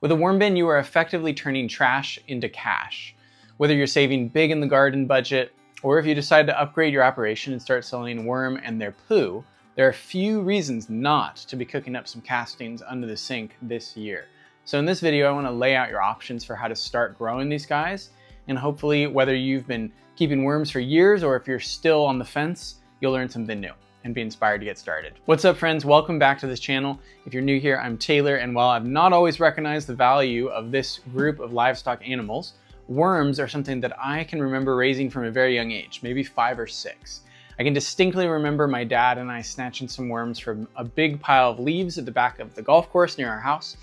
With a worm bin, you are effectively turning trash into cash. Whether you're saving big in the garden budget, or if you decide to upgrade your operation and start selling worm and their poo, there are few reasons not to be cooking up some castings under the sink this year. So in this video, I want to lay out your options for how to start growing these guys, and hopefully whether you've been keeping worms for years or if you're still on the fence, you'll learn something new and be inspired to get started. What's up, friends? Welcome back to this channel. If you're new here, I'm Taylor, and while I've not always recognized the value of this group of livestock animals, worms are something that I can remember raising from a very young age, maybe 5 or 6. I can distinctly remember my dad and I snatching some worms from a big pile of leaves at the back of the golf course near our house,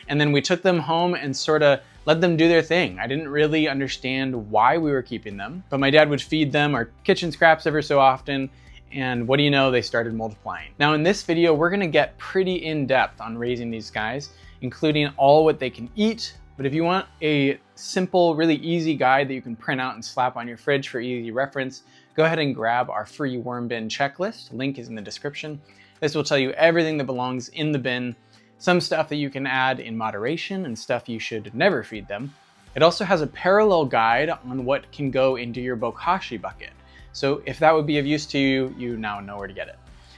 and then we took them home and sort of let them do their thing. I didn't really understand why we were keeping them, but my dad would feed them our kitchen scraps ever so often, and what do you know, they started multiplying. Now in this video, we're gonna get pretty in-depth on raising these guys, including all what they can eat. But if you want a simple, really easy guide that you can print out and slap on your fridge for easy reference, go ahead and grab our free worm bin checklist. Link is in the description. This will tell you everything that belongs in the bin, some stuff that you can add in moderation and stuff you should never feed them. It also has a parallel guide on what can go into your bokashi bucket. So if that would be of use to you, you now know where to get it.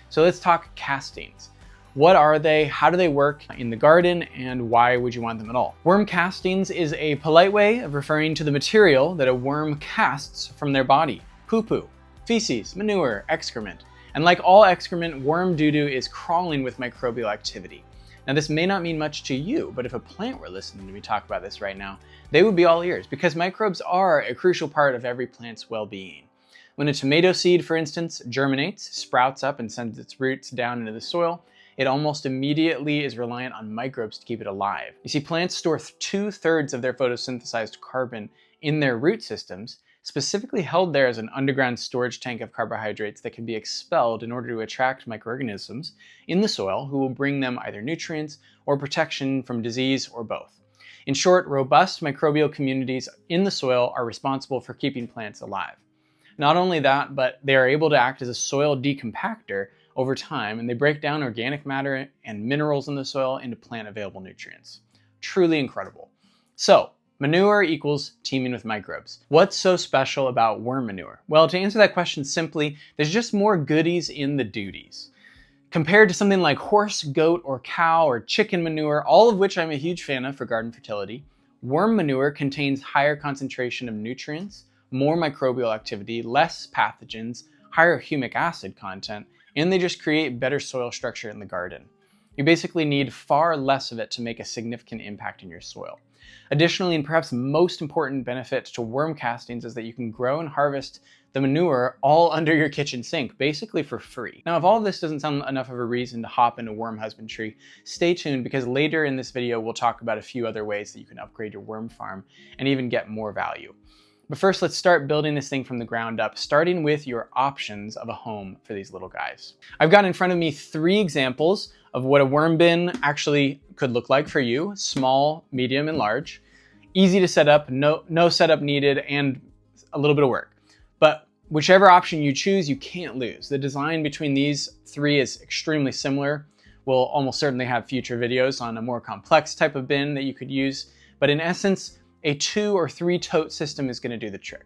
So let's talk castings. What are they? How do they work in the garden? And why would you want them at all? Worm castings is a polite way of referring to the material that a worm casts from their body. Poo-poo, feces, manure, excrement. And like all excrement, worm doo-doo is crawling with microbial activity. Now this may not mean much to you, but if a plant were listening to me talk about this right now, they would be all ears, because microbes are a crucial part of every plant's well-being. When a tomato seed, for instance, germinates, sprouts up, and sends its roots down into the soil, it almost immediately is reliant on microbes to keep it alive. You see, plants store 2/3 of their photosynthesized carbon in their root systems, specifically held there as an underground storage tank of carbohydrates that can be expelled in order to attract microorganisms in the soil who will bring them either nutrients or protection from disease or both. In short, robust microbial communities in the soil are responsible for keeping plants alive. Not only that, but they are able to act as a soil decompactor over time, and they break down organic matter and minerals in the soil into plant available nutrients. Truly incredible. So, manure equals teaming with microbes. What's so special about worm manure? Well, to answer that question simply, there's just more goodies in the duties. Compared to something like horse, goat, or cow, or chicken manure, all of which I'm a huge fan of for garden fertility, worm manure contains higher concentration of nutrients, more microbial activity, less pathogens, higher humic acid content, and they just create better soil structure in the garden. You basically need far less of it to make a significant impact in your soil. Additionally, and perhaps most important benefit to worm castings is that you can grow and harvest the manure all under your kitchen sink, basically for free. Now, if all of this doesn't sound enough of a reason to hop into worm husbandry, stay tuned, because later in this video, we'll talk about a few other ways that you can upgrade your worm farm and even get more value. But first, let's start building this thing from the ground up, starting with your options of a home for these little guys. I've got in front of me 3 examples of what a worm bin actually could look like for you: small, medium, and large. Easy to set up, no setup needed, and a little bit of work. But whichever option you choose, you can't lose. The design between these 3 is extremely similar. We'll almost certainly have future videos on a more complex type of bin that you could use, but in essence, a 2 or 3 tote system is going to do the trick.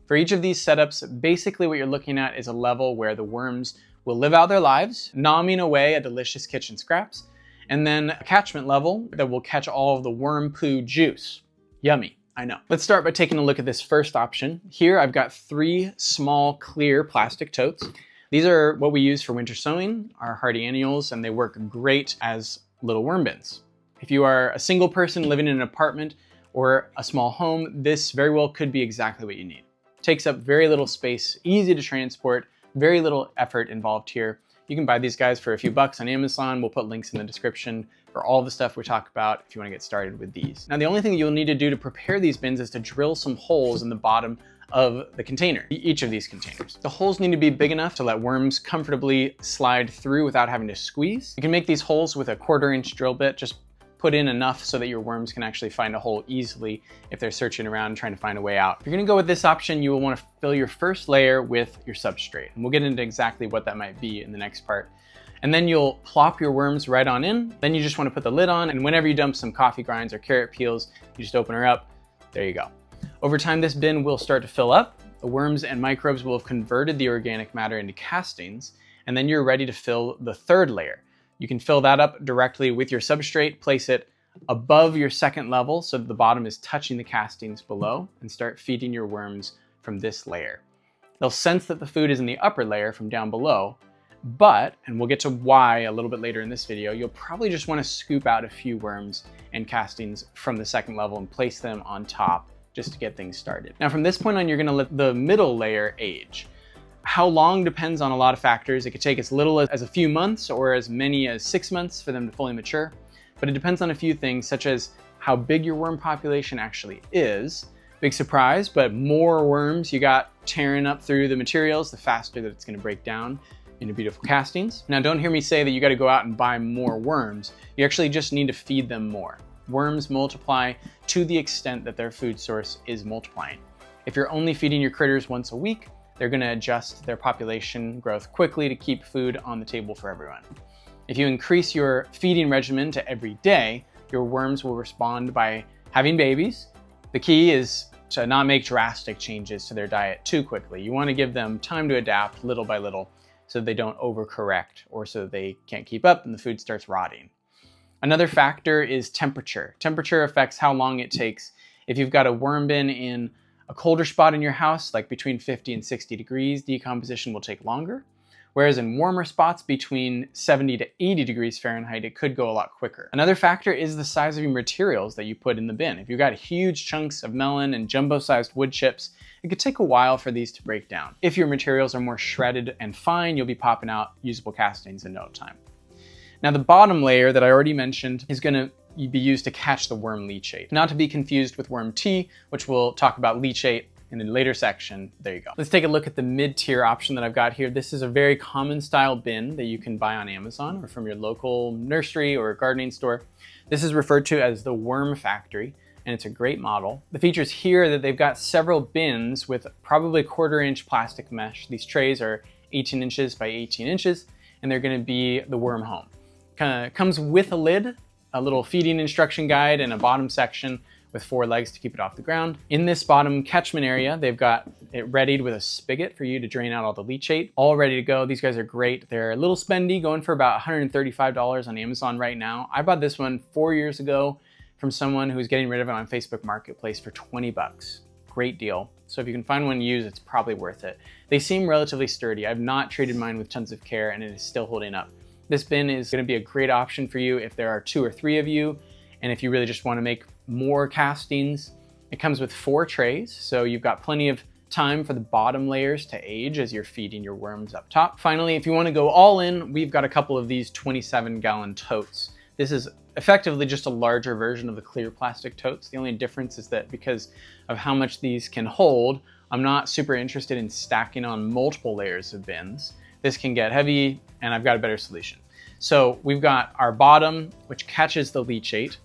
For each of these setups, basically what you're looking at is a level where the worms will live out their lives, nomming away at delicious kitchen scraps, and then a catchment level that will catch all of the worm poo juice. Yummy, I know. Let's start by taking a look at this first option. Here I've got 3 small clear plastic totes. These are what we use for winter sowing, our hardy annuals, and they work great as little worm bins. If you are a single person living in an apartment or a small home, this very well could be exactly what you need. Takes up very little space, easy to transport, very little effort involved here. You can buy these guys for a few bucks on Amazon. We'll put links in the description for all the stuff we talk about if you want to get started with these. Now, the only thing that you'll need to do to prepare these bins is to drill some holes in the bottom of the container, each of these containers. The holes need to be big enough to let worms comfortably slide through without having to squeeze. You can make these holes with a 1/4-inch drill bit. Just put in enough so that your worms can actually find a hole easily if they're searching around trying to find a way out. If you're gonna go with this option, you will want to fill your first layer with your substrate. And we'll get into exactly what that might be in the next part. And then you'll plop your worms right on in. Then you just want to put the lid on, and whenever you dump some coffee grinds or carrot peels, you just open her up. There you go. Over time, this bin will start to fill up. The worms and microbes will have converted the organic matter into castings, and then you're ready to fill the third layer. You can fill that up directly with your substrate, place it above your second level so that the bottom is touching the castings below, and start feeding your worms from this layer. They'll sense that the food is in the upper layer from down below, but, and we'll get to why a little bit later in this video, you'll probably just want to scoop out a few worms and castings from the second level and place them on top just to get things started. Now from this point on, you're going to let the middle layer age. How long depends on a lot of factors. It could take as little as a few months or as many as 6 months for them to fully mature, but it depends on a few things such as how big your worm population actually is. Big surprise, but more worms you got tearing up through the materials, the faster that it's going to break down into beautiful castings. Now don't hear me say that you got to go out and buy more worms. You actually just need to feed them more. Worms multiply to the extent that their food source is multiplying. If you're only feeding your critters once a week, they're going to adjust their population growth quickly to keep food on the table for everyone. If you increase your feeding regimen to every day, your worms will respond by having babies. The key is to not make drastic changes to their diet too quickly. You want to give them time to adapt little by little so they don't overcorrect or so they can't keep up and the food starts rotting. Another factor is temperature. Temperature affects how long it takes. If you've got a worm bin in a colder spot in your house, like between 50 and 60 degrees, decomposition will take longer. Whereas in warmer spots between 70 to 80 degrees Fahrenheit, it could go a lot quicker. Another factor is the size of your materials that you put in the bin. If you've got huge chunks of melon and jumbo-sized wood chips, it could take a while for these to break down. If your materials are more shredded and fine, you'll be popping out usable castings in no time. Now the bottom layer that I already mentioned is going to be used to catch the worm leachate. Not to be confused with worm tea, which we'll talk about leachate in a later section. There you go. Let's take a look at the mid-tier option that I've got here. This is a very common style bin that you can buy on Amazon or from your local nursery or gardening store. This is referred to as the Worm Factory, and it's a great model. The features here are that they've got several bins with probably 1/4 inch plastic mesh. These trays are 18 inches by 18 inches, and they're gonna be the worm home. Comes with a lid, a little feeding instruction guide, and a bottom section with 4 legs to keep it off the ground. In this bottom catchment area, they've got it readied with a spigot for you to drain out all the leachate. All ready to go. These guys are great. They're a little spendy, going for about $135 on Amazon right now. I bought this one 4 years ago from someone who was getting rid of it on Facebook Marketplace for 20 bucks. Great deal. So if you can find one used, it's probably worth it. They seem relatively sturdy. I've not treated mine with tons of care and it is still holding up. This bin is going to be a great option for you if there are 2 or 3 of you, and if you really just want to make more castings. It comes with 4 trays, so you've got plenty of time for the bottom layers to age as you're feeding your worms up top. Finally, if you want to go all in, we've got a couple of these 27-gallon totes. This is effectively just a larger version of the clear plastic totes. The only difference is that because of how much these can hold, I'm not super interested in stacking on multiple layers of bins. This can get heavy, and I've got a better solution. So we've got our bottom, which catches the leachate.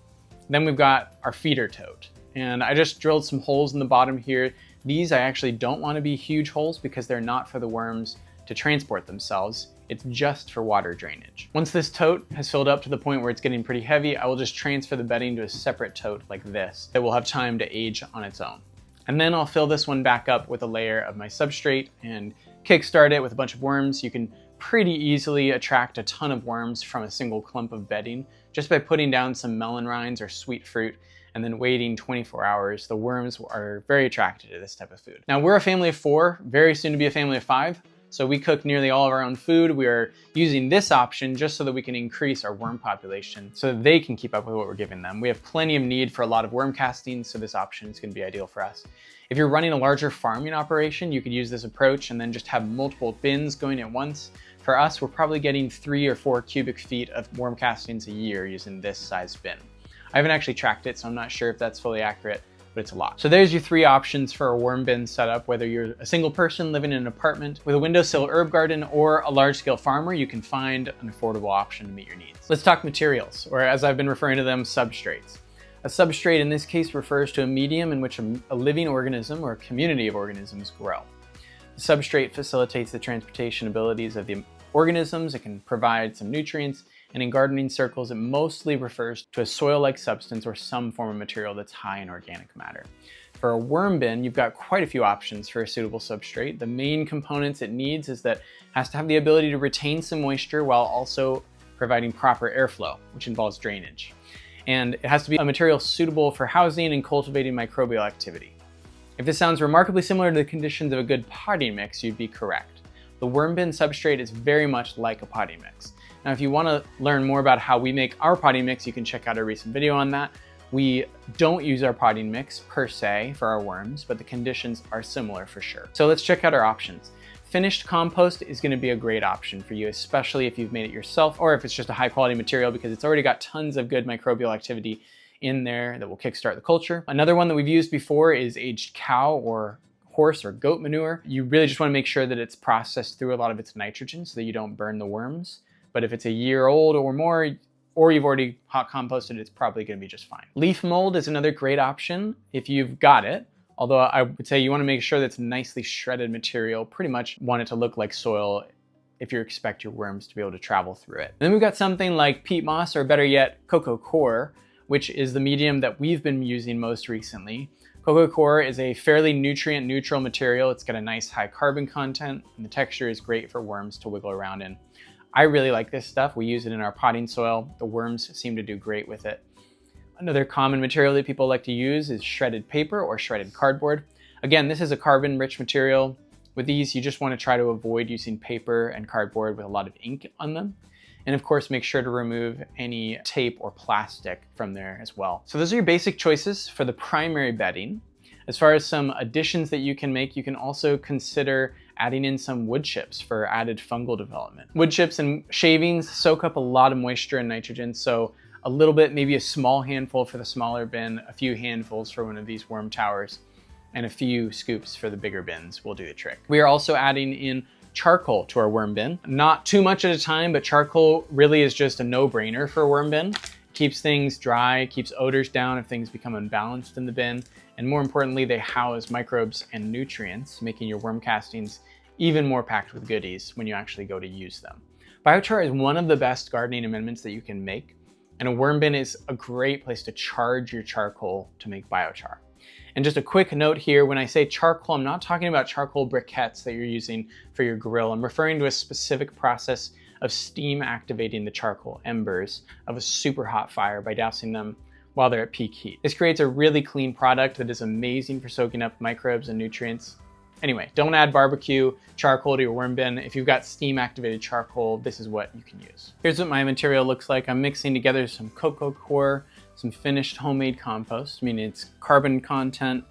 Then we've got our feeder tote. And I just drilled some holes in the bottom here. These I actually don't want to be huge holes because they're not for the worms to transport themselves. It's just for water drainage. Once this tote has filled up to the point where it's getting pretty heavy, I will just transfer the bedding to a separate tote like this that will have time to age on its own. And then I'll fill this one back up with a layer of my substrate and kickstart it with a bunch of worms. You can pretty easily attract a ton of worms from a single clump of bedding just by putting down some melon rinds or sweet fruit and then waiting 24 hours. The worms are very attracted to this type of food. Now we're a family of 4, very soon to be a family of 5. So we cook nearly all of our own food. We are using this option just so that we can increase our worm population so that they can keep up with what we're giving them. We have plenty of need for a lot of worm castings, so this option is gonna be ideal for us. If you're running a larger farming operation, you could use this approach and then just have multiple bins going at once. For us, we're probably getting 3 or 4 cubic feet of worm castings a year using this size bin. I haven't actually tracked it, so I'm not sure if that's fully accurate, but it's a lot. So there's your 3 options for a worm bin setup. Whether you're a single person living in an apartment with a windowsill herb garden or a large-scale farmer, you can find an affordable option to meet your needs. Let's talk materials, or as I've been referring to them, substrates. A substrate in this case refers to a medium in which a living organism or a community of organisms grow. The substrate facilitates the transportation abilities of the organisms, it can provide some nutrients, and in gardening circles, it mostly refers to a soil-like substance or some form of material that's high in organic matter. For a worm bin, you've got quite a few options for a suitable substrate. The main components it needs is that it has to have the ability to retain some moisture while also providing proper airflow, which involves drainage. And it has to be a material suitable for housing and cultivating microbial activity. If this sounds remarkably similar to the conditions of a good potting mix, you'd be correct. The worm bin substrate is very much like a potting mix. Now, if you want to learn more about how we make our potting mix, you can check out a recent video on that. We don't use our potting mix per se for our worms, but the conditions are similar for sure. So let's check out our options. Finished compost is going to be a great option for you, especially if you've made it yourself or if it's just a high quality material, because it's already got tons of good microbial activity in there that will kickstart the culture. Another one that we've used before is aged cow or horse or goat manure. You really just want to make sure that it's processed through a lot of its nitrogen so that you don't burn the worms. But if it's a year old or more, or you've already hot composted, it's probably going to be just fine. Leaf mold is another great option if you've got it. Although I would say you want to make sure that's nicely shredded material, pretty much want it to look like soil if you expect your worms to be able to travel through it. And then we've got something like peat moss, or better yet, cocoa coir, which is the medium that we've been using most recently. Cocoa coir is a fairly nutrient neutral material. It's got a nice high carbon content, and the texture is great for worms to wiggle around in. I really like this stuff. We use it in our potting soil. The worms seem to do great with it. Another common material that people like to use is shredded paper or shredded cardboard. Again, this is a carbon-rich material. With these, you just want to try to avoid using paper and cardboard with a lot of ink on them. And of course, make sure to remove any tape or plastic from there as well. So those are your basic choices for the primary bedding. As far as some additions that you can make, you can also consider adding in some wood chips for added fungal development. Wood chips and shavings soak up a lot of moisture and nitrogen, so a little bit, maybe a small handful for the smaller bin, a few handfuls for one of these worm towers, and a few scoops for the bigger bins will do the trick. We are also adding in charcoal to our worm bin. Not too much at a time, but charcoal really is just a no-brainer for a worm bin. Keeps things dry, keeps odors down if things become unbalanced in the bin, and more importantly, they house microbes and nutrients, making your worm castings even more packed with goodies when you actually go to use them. Biochar is one of the best gardening amendments that you can make, and a worm bin is a great place to charge your charcoal to make biochar. And just a quick note here, when I say charcoal, I'm not talking about charcoal briquettes that you're using for your grill. I'm referring to a specific process of steam activating the charcoal embers of a super hot fire by dousing them while they're at peak heat. This creates a really clean product that is amazing for soaking up microbes and nutrients. Anyway, don't add barbecue charcoal to your worm bin. If you've got steam activated charcoal, this is what you can use. Here's what my material looks like. I'm mixing together some cocoa coir, some finished homemade compost, meaning its carbon content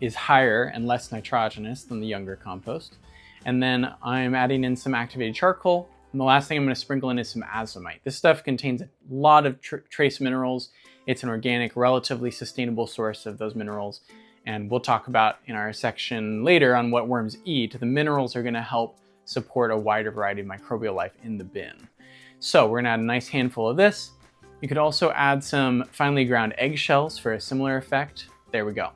is higher and less nitrogenous than the younger compost. And then I'm adding in some activated charcoal. And the last thing I'm going to sprinkle in is some azomite. This stuff contains a lot of trace minerals. It's an organic, relatively sustainable source of those minerals. And we'll talk about in our section later on what worms eat. The minerals are going to help support a wider variety of microbial life in the bin. So we're going to add a nice handful of this. You could also add some finely ground eggshells for a similar effect. There we go.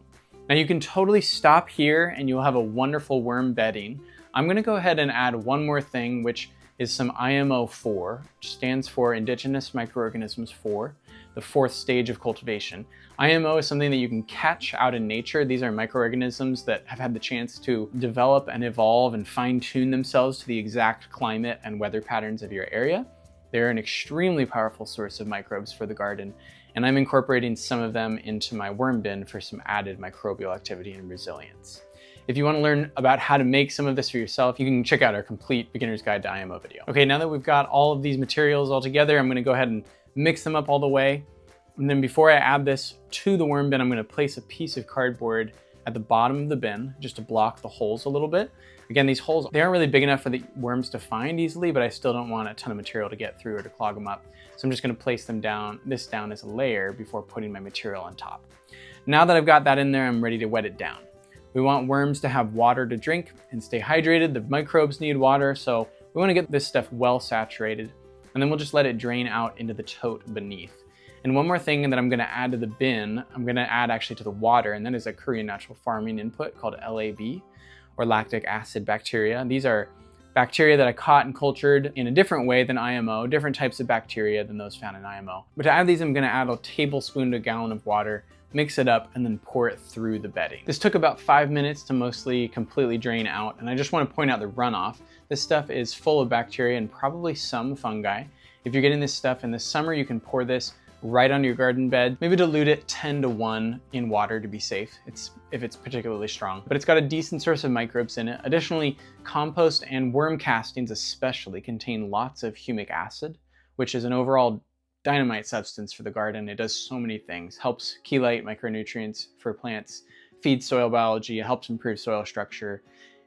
Now you can totally stop here and you'll have a wonderful worm bedding. I'm going to go ahead and add one more thing, which is some IMO 4, which stands for Indigenous Microorganisms 4, the fourth stage of cultivation. IMO is something that you can catch out in nature. These are microorganisms that have had the chance to develop and evolve and fine-tune themselves to the exact climate and weather patterns of your area. They're an extremely powerful source of microbes for the garden, and I'm incorporating some of them into my worm bin for some added microbial activity and resilience. If you want to learn about how to make some of this for yourself, you can check out our complete beginner's guide to IMO video. Okay, now that we've got all of these materials all together, I'm going to go ahead and mix them up all the way. And then before I add this to the worm bin, I'm going to place a piece of cardboard at the bottom of the bin just to block the holes a little bit. Again, these holes, they aren't really big enough for the worms to find easily, but I still don't want a ton of material to get through or to clog them up. So I'm just going to place them down as a layer before putting my material on top. Now that I've got that in there, I'm ready to wet it down. We want worms to have water to drink and stay hydrated. The microbes need water, so we want to get this stuff well saturated, and then we'll just let it drain out into the tote beneath. And one more thing that I'm going to add to the bin, I'm going to add actually to the water, and that is a Korean natural farming input called LAB, or lactic acid bacteria. These are bacteria that I caught and cultured in a different way than IMO, different types of bacteria than those found in IMO. But to add these, I'm gonna add a tablespoon to a gallon of water, mix it up, and then pour it through the bedding. This took about 5 minutes to mostly completely drain out, and I just wanna point out the runoff. This stuff is full of bacteria and probably some fungi. If you're getting this stuff in the summer, you can pour this right onto your garden bed. Maybe dilute it 10-to-1 in water to be safe, if it's particularly strong. But it's got a decent source of microbes in it. Additionally, compost and worm castings especially contain lots of humic acid, which is an overall dynamite substance for the garden. It does so many things. Helps chelate micronutrients for plants, feeds soil biology, it helps improve soil structure,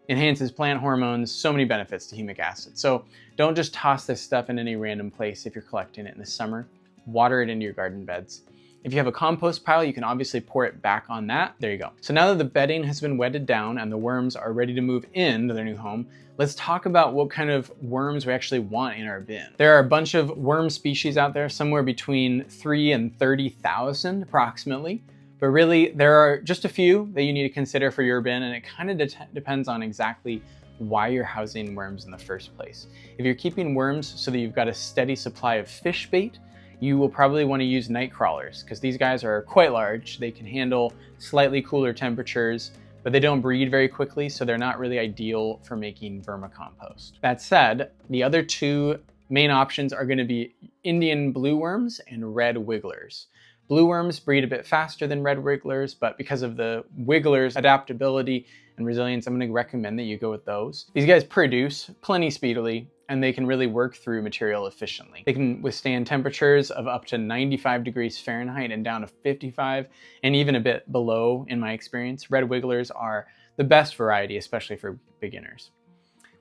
enhances plant hormones, so many benefits to humic acid. So don't just toss this stuff in any random place if you're collecting it in the summer. Water it into your garden beds. If you have a compost pile, you can obviously pour it back on that. There you go. So now that the bedding has been wetted down and the worms are ready to move into their new home, let's talk about what kind of worms we actually want in our bin. There are a bunch of worm species out there, somewhere between 3 and 30,000 approximately. But really, there are just a few that you need to consider for your bin, and it kind of depends on exactly why you're housing worms in the first place. If you're keeping worms so that you've got a steady supply of fish bait, you will probably want to use night crawlers because these guys are quite large. They can handle slightly cooler temperatures, but they don't breed very quickly, so they're not really ideal for making vermicompost. That said, the other two main options are going to be Indian blue worms and red wigglers. Blue worms breed a bit faster than red wigglers, but because of the wigglers' adaptability and resilience, I'm going to recommend that you go with those. These guys produce plenty speedily, and they can really work through material efficiently. They can withstand temperatures of up to 95 degrees Fahrenheit and down to 55, and even a bit below in my experience. Red wigglers are the best variety, especially for beginners.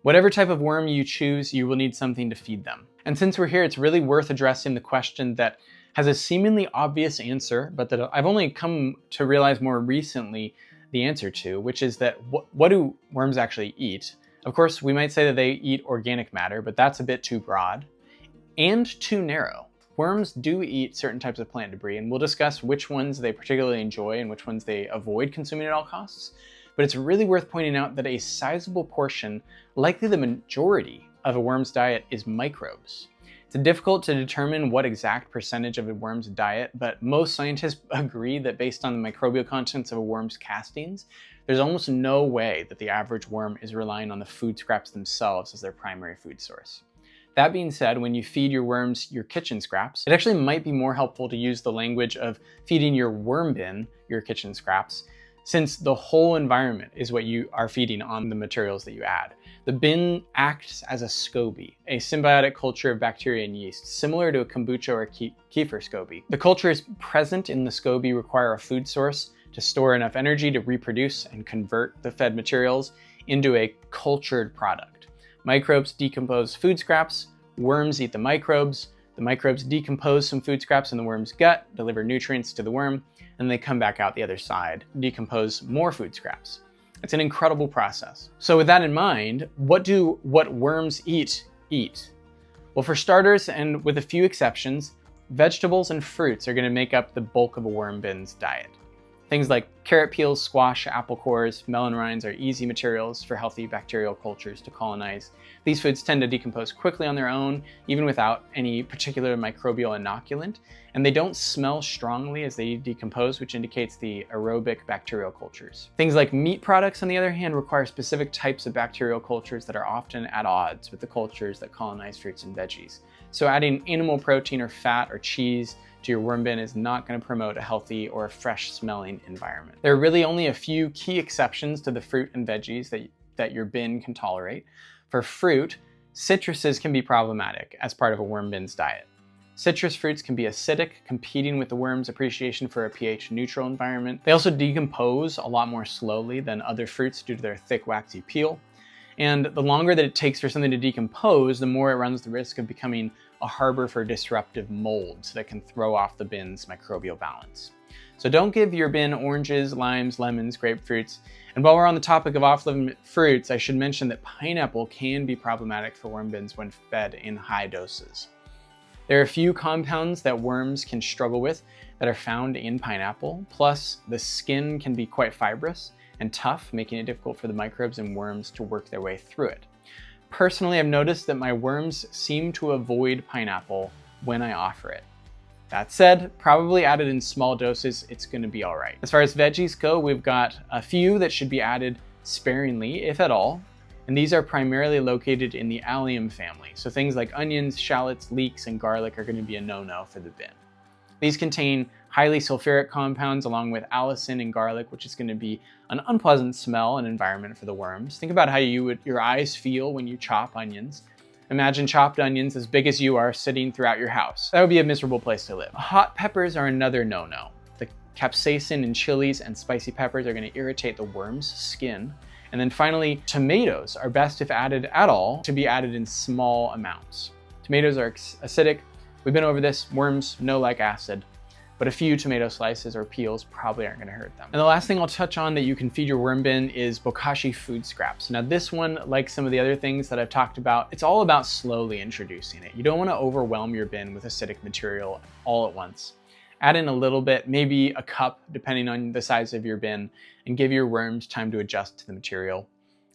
Whatever type of worm you choose, you will need something to feed them. And since we're here, it's really worth addressing the question that has a seemingly obvious answer, but that I've only come to realize more recently the answer to, which is that what do worms actually eat? Of course, we might say that they eat organic matter, but that's a bit too broad and too narrow. Worms do eat certain types of plant debris, and we'll discuss which ones they particularly enjoy and which ones they avoid consuming at all costs. But it's really worth pointing out that a sizable portion, likely the majority of a worm's diet, is microbes. It's difficult to determine what exact percentage of a worm's diet, but most scientists agree that based on the microbial contents of a worm's castings, there's almost no way that the average worm is relying on the food scraps themselves as their primary food source. That being said, when you feed your worms your kitchen scraps, it actually might be more helpful to use the language of feeding your worm bin your kitchen scraps, since the whole environment is what you are feeding on the materials that you add. The bin acts as a SCOBY, a symbiotic culture of bacteria and yeast, similar to a kombucha or a kefir SCOBY. The cultures present in the SCOBY require a food source to store enough energy to reproduce and convert the fed materials into a cultured product. Microbes decompose food scraps, worms eat the microbes decompose some food scraps in the worm's gut, deliver nutrients to the worm, and they come back out the other side, decompose more food scraps. It's an incredible process. So with that in mind, what worms eat? Well, for starters, and with a few exceptions, vegetables and fruits are going to make up the bulk of a worm bin's diet. Things like carrot peels, squash, apple cores, melon rinds are easy materials for healthy bacterial cultures to colonize. These foods tend to decompose quickly on their own, even without any particular microbial inoculant, and they don't smell strongly as they decompose, which indicates the aerobic bacterial cultures. Things like meat products, on the other hand, require specific types of bacterial cultures that are often at odds with the cultures that colonize fruits and veggies. So adding animal protein or fat or cheese to your worm bin is not going to promote a healthy or a fresh smelling environment. There are really only a few key exceptions to the fruit and veggies that your bin can tolerate. For fruit, citruses can be problematic as part of a worm bin's diet. Citrus fruits can be acidic, competing with the worm's appreciation for a pH neutral environment. They also decompose a lot more slowly than other fruits due to their thick, waxy peel. And the longer that it takes for something to decompose, the more it runs the risk of becoming a harbor for disruptive molds that can throw off the bin's microbial balance. So don't give your bin oranges, limes, lemons, grapefruits. And while we're on the topic of off-limit fruits, I should mention that pineapple can be problematic for worm bins when fed in high doses. There are a few compounds that worms can struggle with that are found in pineapple, plus the skin can be quite fibrous and tough, making it difficult for the microbes and worms to work their way through it. Personally, I've noticed that my worms seem to avoid pineapple when I offer it. That said, probably added in small doses, it's gonna be all right. As far as veggies go, we've got a few that should be added sparingly, if at all, and these are primarily located in the allium family. So things like onions, shallots, leeks, and garlic are gonna be a no-no for the bin. These contain highly sulfuric compounds along with allicin and garlic, which is gonna be an unpleasant smell and environment for the worms. Think about how your eyes feel when you chop onions. Imagine chopped onions as big as you are sitting throughout your house. That would be a miserable place to live. Hot peppers are another no-no. The capsaicin in chilies and spicy peppers are gonna irritate the worm's skin. And then finally, tomatoes are best, if added at all, to be added in small amounts. Tomatoes are acidic. We've been over this. Worms no like acid, but a few tomato slices or peels probably aren't gonna hurt them. And the last thing I'll touch on that you can feed your worm bin is bokashi food scraps. Now this one, like some of the other things that I've talked about, it's all about slowly introducing it. You don't wanna overwhelm your bin with acidic material all at once. Add in a little bit, maybe a cup, depending on the size of your bin, and give your worms time to adjust to the material.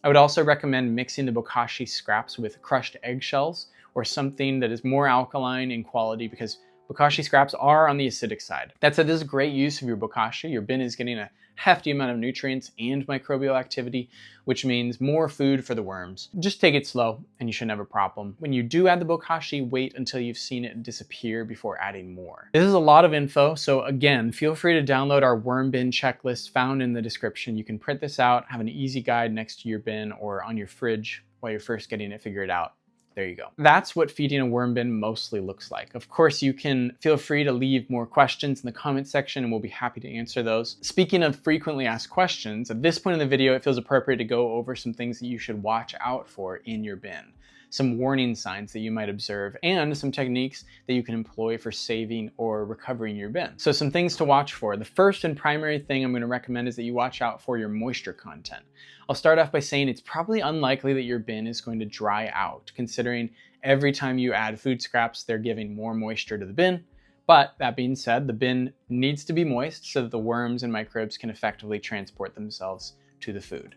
I would also recommend mixing the bokashi scraps with crushed eggshells or something that is more alkaline in quality, because bokashi scraps are on the acidic side. That said, this is great use of your bokashi. Your bin is getting a hefty amount of nutrients and microbial activity, which means more food for the worms. Just take it slow and you shouldn't have a problem. When you do add the bokashi, wait until you've seen it disappear before adding more. This is a lot of info, so again, feel free to download our worm bin checklist found in the description. You can print this out, have an easy guide next to your bin or on your fridge while you're first getting it figured out. There you go. That's what feeding a worm bin mostly looks like. Of course, you can feel free to leave more questions in the comment section and we'll be happy to answer those. Speaking of frequently asked questions, at this point in the video, it feels appropriate to go over some things that you should watch out for in your bin. Some warning signs that you might observe, and some techniques that you can employ for saving or recovering your bin. So some things to watch for. The first and primary thing I'm going to recommend is that you watch out for your moisture content. I'll start off by saying it's probably unlikely that your bin is going to dry out, considering every time you add food scraps, they're giving more moisture to the bin. But that being said, the bin needs to be moist so that the worms and microbes can effectively transport themselves to the food.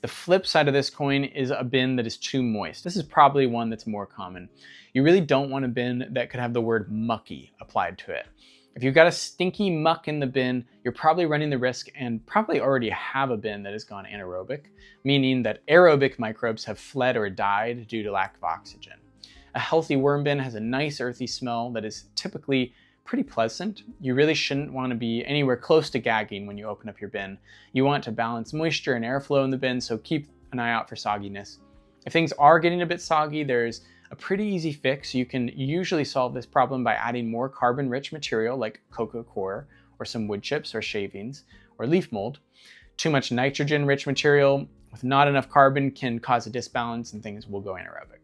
The flip side of this coin is a bin that is too moist. This is probably one that's more common. You really don't want a bin that could have the word mucky applied to it. If you've got a stinky muck in the bin, you're probably running the risk and probably already have a bin that has gone anaerobic, meaning that aerobic microbes have fled or died due to lack of oxygen. A healthy worm bin has a nice earthy smell that is typically pretty pleasant. You really shouldn't want to be anywhere close to gagging when you open up your bin. You want to balance moisture and airflow in the bin, so keep an eye out for sogginess. If things are getting a bit soggy, there's a pretty easy fix. You can usually solve this problem by adding more carbon-rich material like cocoa coir or some wood chips or shavings or leaf mold. Too much nitrogen-rich material with not enough carbon can cause a disbalance and things will go anaerobic.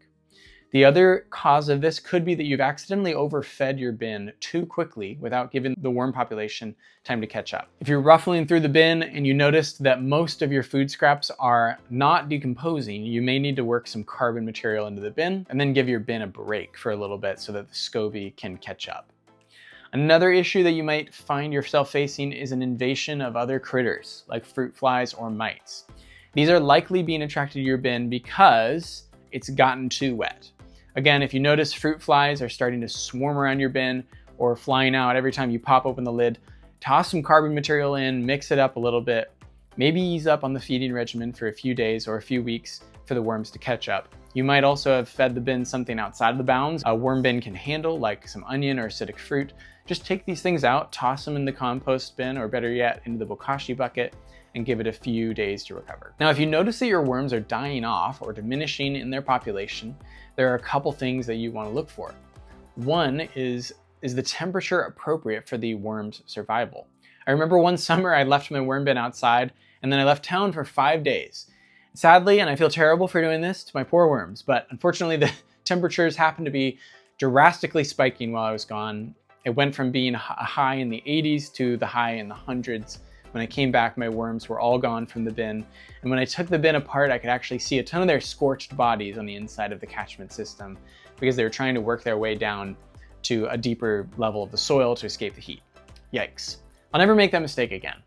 The other cause of this could be that you've accidentally overfed your bin too quickly without giving the worm population time to catch up. If you're ruffling through the bin and you noticed that most of your food scraps are not decomposing, you may need to work some carbon material into the bin and then give your bin a break for a little bit so that the SCOBY can catch up. Another issue that you might find yourself facing is an invasion of other critters like fruit flies or mites. These are likely being attracted to your bin because it's gotten too wet. Again, if you notice fruit flies are starting to swarm around your bin or flying out every time you pop open the lid, toss some carbon material in, mix it up a little bit, maybe ease up on the feeding regimen for a few days or a few weeks for the worms to catch up. You might also have fed the bin something outside of the bounds a worm bin can handle, like some onion or acidic fruit. Just take these things out, toss them in the compost bin, or better yet, into the bokashi bucket, and give it a few days to recover. Now, if you notice that your worms are dying off or diminishing in their population, there are a couple things that you want to look for. One is the temperature appropriate for the worm's survival? I remember one summer I left my worm bin outside and then I left town for 5 days. Sadly, and I feel terrible for doing this to my poor worms, but unfortunately the temperatures happened to be drastically spiking while I was gone. It went from being a high in the 80s to the high in the hundreds. When I came back, my worms were all gone from the bin. And when I took the bin apart, I could actually see a ton of their scorched bodies on the inside of the catchment system because they were trying to work their way down to a deeper level of the soil to escape the heat. Yikes. I'll never make that mistake again.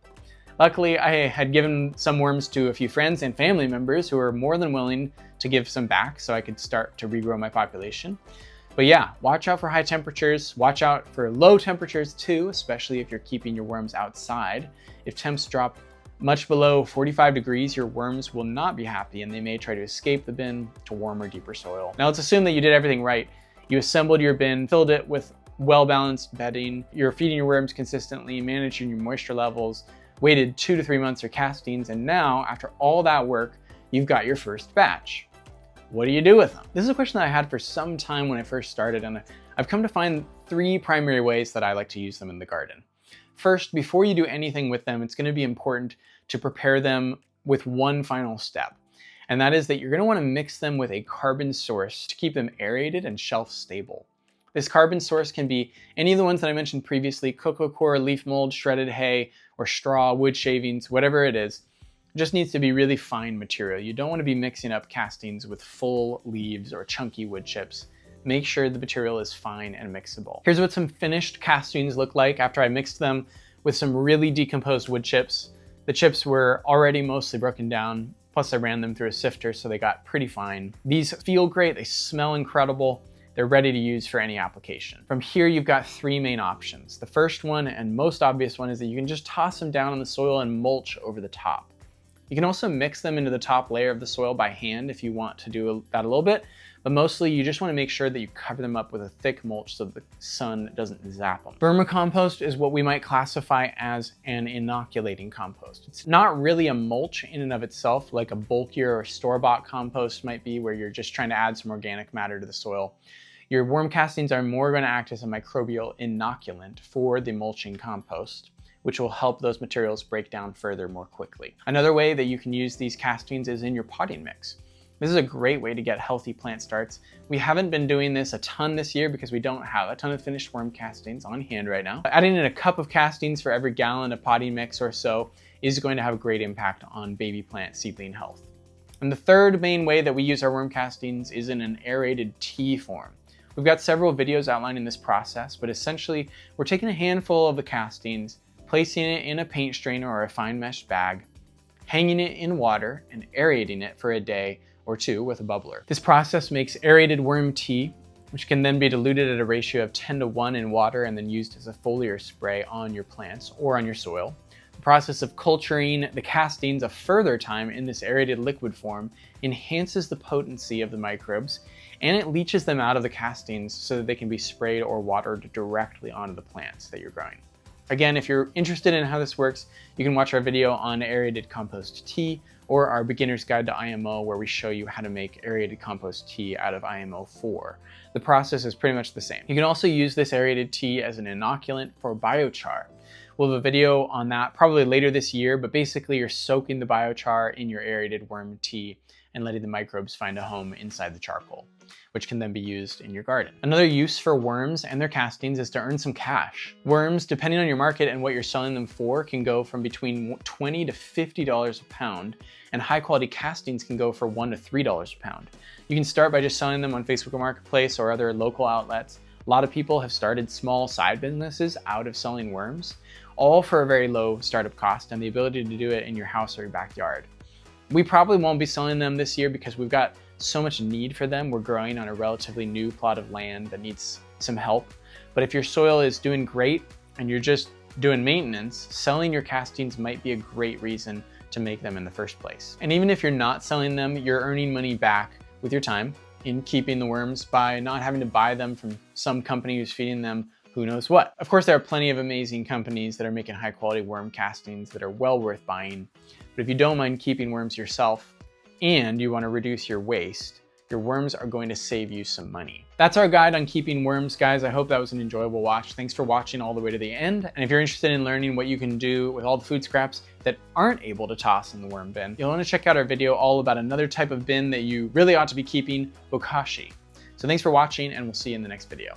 Luckily, I had given some worms to a few friends and family members who were more than willing to give some back so I could start to regrow my population. But yeah, watch out for high temperatures, watch out for low temperatures too, especially if you're keeping your worms outside. If temps drop much below 45 degrees, your worms will not be happy and they may try to escape the bin to warmer, deeper soil. Now let's assume that you did everything right. You assembled your bin, filled it with well-balanced bedding, you're feeding your worms consistently, managing your moisture levels, waited 2 to 3 months for castings, and now, after all that work, you've got your first batch. What do you do with them? This is a question that I had for some time when I first started, and I've come to find 3 primary ways that I like to use them in the garden. First, before you do anything with them, it's going to be important to prepare them with one final step. And that is that you're going to want to mix them with a carbon source to keep them aerated and shelf stable. This carbon source can be any of the ones that I mentioned previously: cocoa coir, leaf mold, shredded hay, or straw, wood shavings, whatever it is. It just needs to be really fine material. You don't want to be mixing up castings with full leaves or chunky wood chips. Make sure the material is fine and mixable. Here's what some finished castings look like after I mixed them with some really decomposed wood chips. The chips were already mostly broken down, plus I ran them through a sifter so they got pretty fine. These feel great, they smell incredible. They're ready to use for any application. From here, you've got 3 main options. The first one and most obvious one is that you can just toss them down on the soil and mulch over the top. You can also mix them into the top layer of the soil by hand if you want to do that a little bit, but mostly you just want to make sure that you cover them up with a thick mulch so the sun doesn't zap them. Vermicompost is what we might classify as an inoculating compost. It's not really a mulch in and of itself, like a bulkier or store-bought compost might be, where you're just trying to add some organic matter to the soil. Your worm castings are more going to act as a microbial inoculant for the mulching compost, which will help those materials break down further more quickly. Another way that you can use these castings is in your potting mix. This is a great way to get healthy plant starts. We haven't been doing this a ton this year because we don't have a ton of finished worm castings on hand right now. Adding in a cup of castings for every gallon of potting mix or so is going to have a great impact on baby plant seedling health. And the third main way that we use our worm castings is in an aerated tea form. We've got several videos outlining this process, but essentially we're taking a handful of the castings, placing it in a paint strainer or a fine mesh bag, hanging it in water, and aerating it for a day or 2 with a bubbler. This process makes aerated worm tea, which can then be diluted at a ratio of 10:1 in water and then used as a foliar spray on your plants or on your soil. The process of culturing the castings a further time in this aerated liquid form enhances the potency of the microbes, and it leaches them out of the castings so that they can be sprayed or watered directly onto the plants that you're growing. Again, if you're interested in how this works, you can watch our video on aerated compost tea or our beginner's guide to IMO, where we show you how to make aerated compost tea out of IMO 4. The process is pretty much the same. You can also use this aerated tea as an inoculant for biochar. We'll have a video on that probably later this year, but basically you're soaking the biochar in your aerated worm tea and letting the microbes find a home inside the charcoal, which can then be used in your garden. Another use for worms and their castings is to earn some cash. Worms, depending on your market and what you're selling them for, can go from between $20 to $50 a pound, and high quality castings can go for $1 to $3 a pound. You can start by just selling them on Facebook Marketplace or other local outlets. A lot of people have started small side businesses out of selling worms, all for a very low startup cost and the ability to do it in your house or your backyard. We probably won't be selling them this year because we've got so much need for them. We're growing on a relatively new plot of land that needs some help. But if your soil is doing great and you're just doing maintenance, selling your castings might be a great reason to make them in the first place. And even if you're not selling them, you're earning money back with your time in keeping the worms by not having to buy them from some company who's feeding them who knows what. Of course, there are plenty of amazing companies that are making high quality worm castings that are well worth buying. But if you don't mind keeping worms yourself and you want to reduce your waste, your worms are going to save you some money. That's our guide on keeping worms, guys. I hope that was an enjoyable watch. Thanks for watching all the way to the end. And if you're interested in learning what you can do with all the food scraps that aren't able to toss in the worm bin, you'll want to check out our video all about another type of bin that you really ought to be keeping, bokashi. So thanks for watching, and we'll see you in the next video.